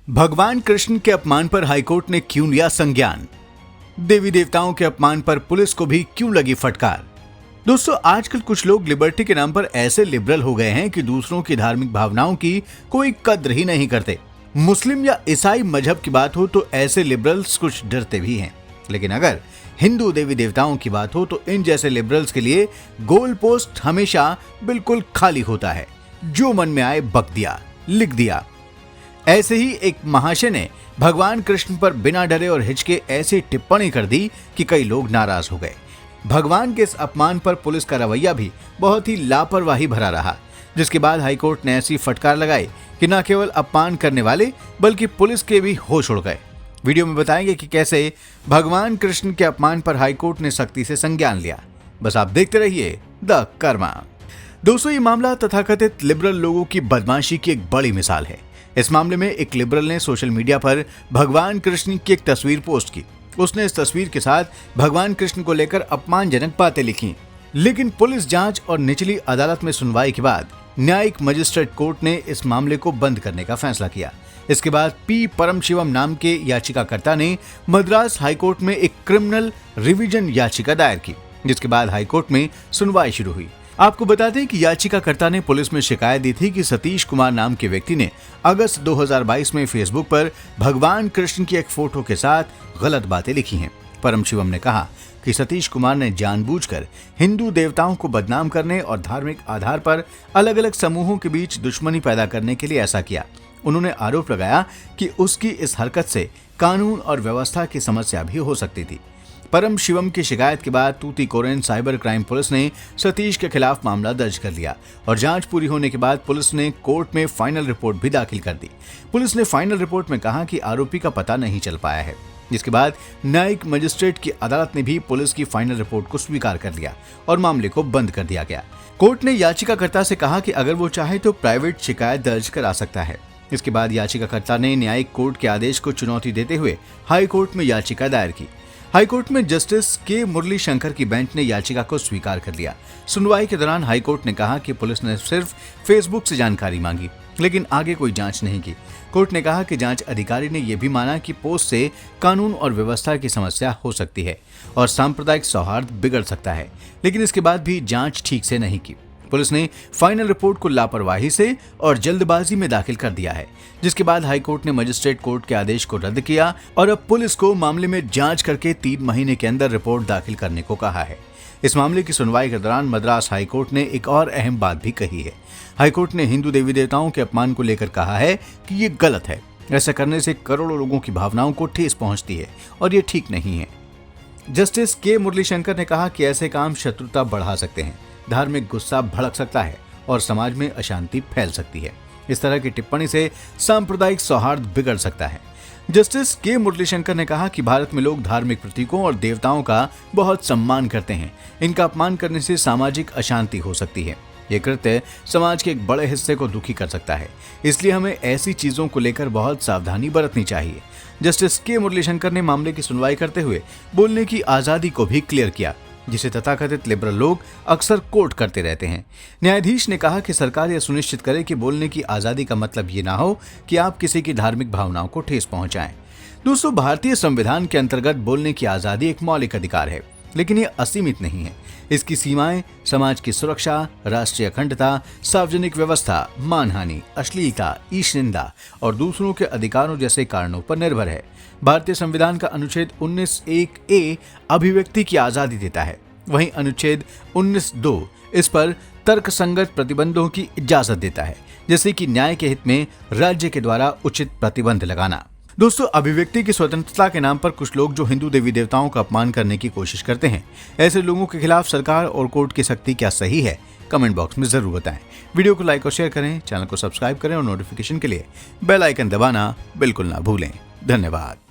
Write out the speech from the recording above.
भगवान कृष्ण के अपमान पर हाईकोर्ट ने क्यों लिया संज्ञान? देवी देवताओं के अपमान पर पुलिस को भी क्यों लगी फटकार? दोस्तों, आजकल कुछ लोग लिबर्टी के नाम पर ऐसे लिबरल हो गए हैं कि दूसरों की धार्मिक भावनाओं की कोई कद्र ही नहीं करते। मुस्लिम या ईसाई मजहब की बात हो तो ऐसे लिबरल्स कुछ डरते भी हैं, लेकिन अगर हिंदू देवी देवताओं की बात हो तो इन जैसे लिबरल्स के लिए गोल पोस्ट हमेशा बिल्कुल खाली होता है। जो मन में आए बक दिया, लिख दिया। ऐसे ही एक महाशय ने भगवान कृष्ण पर बिना डरे और हिचके ऐसी टिप्पणी कर दी कि कई लोग नाराज हो गए। भगवान के इस अपमान पर पुलिस का रवैया भी बहुत ही लापरवाही भरा रहा, जिसके बाद हाईकोर्ट ने ऐसी फटकार लगाई कि न केवल अपमान करने वाले बल्कि पुलिस के भी होश उड़ गए। वीडियो में बताएंगे कि कैसे भगवान कृष्ण के अपमान पर हाईकोर्ट ने सख्ती से संज्ञान लिया। बस आप देखते रहिए द कर्मा। दोस्तों, ये मामला तथाकथित लिबरल लोगों की बदमाशी की एक बड़ी मिसाल है। इस मामले में एक लिबरल ने सोशल मीडिया पर भगवान कृष्ण की एक तस्वीर पोस्ट की। उसने इस तस्वीर के साथ भगवान कृष्ण को लेकर अपमानजनक बातें लिखी, लेकिन पुलिस जांच और निचली अदालत में सुनवाई के बाद न्यायिक मजिस्ट्रेट कोर्ट ने इस मामले को बंद करने का फैसला किया। इसके बाद पी परमशिवम नाम के याचिकाकर्ता ने मद्रास हाईकोर्ट में एक क्रिमिनल रिवीजन याचिका दायर की, जिसके बाद हाईकोर्ट में सुनवाई शुरू हुई। आपको बता दें कि याचिकाकर्ता ने पुलिस में शिकायत दी थी कि सतीश कुमार नाम के व्यक्ति ने अगस्त 2022 में फेसबुक पर भगवान कृष्ण की एक फोटो के साथ गलत बातें लिखी हैं। परमशिवम ने कहा कि सतीश कुमार ने जानबूझकर हिंदू देवताओं को बदनाम करने और धार्मिक आधार पर अलग अलग समूहों के बीच दुश्मनी पैदा करने के लिए ऐसा किया। उन्होंने आरोप लगाया कि उसकी इस हरकत से कानून और व्यवस्था की समस्या भी हो सकती थी। परम शिवम की शिकायत के बाद तूतीकोरिन साइबर क्राइम पुलिस ने सतीश के खिलाफ मामला दर्ज कर लिया और जांच पूरी होने के बाद पुलिस ने कोर्ट में फाइनल रिपोर्ट भी दाखिल कर दी। पुलिस ने फाइनल रिपोर्ट में कहा कि आरोपी का पता नहीं चल पाया है, जिसके बाद न्यायिक मजिस्ट्रेट की अदालत ने भी पुलिस की फाइनल रिपोर्ट को स्वीकार कर लिया और मामले को बंद कर दिया गया। कोर्ट ने याचिकाकर्ता से कहा कि अगर वो चाहे तो प्राइवेट शिकायत दर्ज करा सकता है। इसके बाद याचिकाकर्ता ने न्यायिक कोर्ट के आदेश को चुनौती देते हुए हाई कोर्ट में याचिका दायर की। हाईकोर्ट में जस्टिस के मुरली शंकर की बेंच ने याचिका को स्वीकार कर लिया। सुनवाई के दौरान हाईकोर्ट ने कहा कि पुलिस ने सिर्फ फेसबुक से जानकारी मांगी, लेकिन आगे कोई जांच नहीं की। कोर्ट ने कहा कि जांच अधिकारी ने यह भी माना कि पोस्ट से कानून और व्यवस्था की समस्या हो सकती है और सांप्रदायिक सौहार्द बिगड़ सकता है, लेकिन इसके बाद भी जांच ठीक से नहीं की। पुलिस ने फाइनल रिपोर्ट को लापरवाही से और जल्दबाजी में दाखिल कर दिया है, जिसके बाद हाईकोर्ट ने मजिस्ट्रेट कोर्ट के आदेश को रद्द किया और अब पुलिस को मामले में जांच करके 3 महीने के अंदर रिपोर्ट दाखिल करने को कहा है। इस मामले की सुनवाई के दौरान मद्रास हाईकोर्ट ने एक और अहम बात भी कही है। हाईकोर्ट ने हिंदू देवी देवताओं के अपमान को लेकर कहा है कि ये गलत है। ऐसा करने से करोड़ों लोगों की भावनाओं को ठेस पहुंचती है और ये ठीक नहीं है। जस्टिस के मुरली शंकर ने कहा कि ऐसे काम शत्रुता बढ़ा सकते हैं, धार्मिक गुस्सा भड़क सकता है और समाज में अशांति फैल सकती है। इस तरह की टिप्पणी से सांप्रदायिक सौहार्द बिगड़ सकता है। जस्टिस के मुरली शंकर ने कहा कि भारत में लोग धार्मिक प्रतीकों और देवताओं का बहुत सम्मान करते हैं। इनका अपमान करने से सामाजिक अशांति हो सकती है। ये कृत्य समाज के एक बड़े हिस्से को दुखी कर सकता है, इसलिए हमें ऐसी चीजों को लेकर बहुत सावधानी बरतनी चाहिए। जस्टिस के मुरली शंकर ने मामले की सुनवाई करते हुए बोलने की आजादी को भी क्लियर किया, जिसे तथाकथित लिबरल लोग अक्सर कोट करते रहते हैं। न्यायाधीश ने कहा कि सरकार यह सुनिश्चित करे कि बोलने की आजादी का मतलब ये ना हो कि आप किसी की धार्मिक भावनाओं को ठेस पहुंचाएं। दोस्तों, भारतीय संविधान के अंतर्गत बोलने की आजादी एक मौलिक अधिकार है, लेकिन ये असीमित नहीं है। इसकी सीमाएं समाज की सुरक्षा, राष्ट्रीय अखंडता, सार्वजनिक व्यवस्था, मानहानि, अश्लीलता, ईशनिंदा और दूसरों के अधिकारों जैसे कारणों पर निर्भर है। भारतीय संविधान का अनुच्छेद 19(1)(a) अभिव्यक्ति की आजादी देता है, वहीं अनुच्छेद 19(2) इस पर तर्कसंगत प्रतिबंधों की इजाजत देता है, जैसे कि न्याय के हित में राज्य के द्वारा उचित प्रतिबंध लगाना। दोस्तों, अभिव्यक्ति की स्वतंत्रता के नाम पर कुछ लोग जो हिंदू देवी देवताओं का अपमान करने की कोशिश करते हैं, ऐसे लोगों के खिलाफ सरकार और कोर्ट की सख्ती क्या सही है? कमेंट बॉक्स में जरूर बताएं। वीडियो को लाइक और शेयर करें, चैनल को सब्सक्राइब करें और नोटिफिकेशन के लिए बेल आइकन दबाना बिल्कुल ना भूलें। धन्यवाद।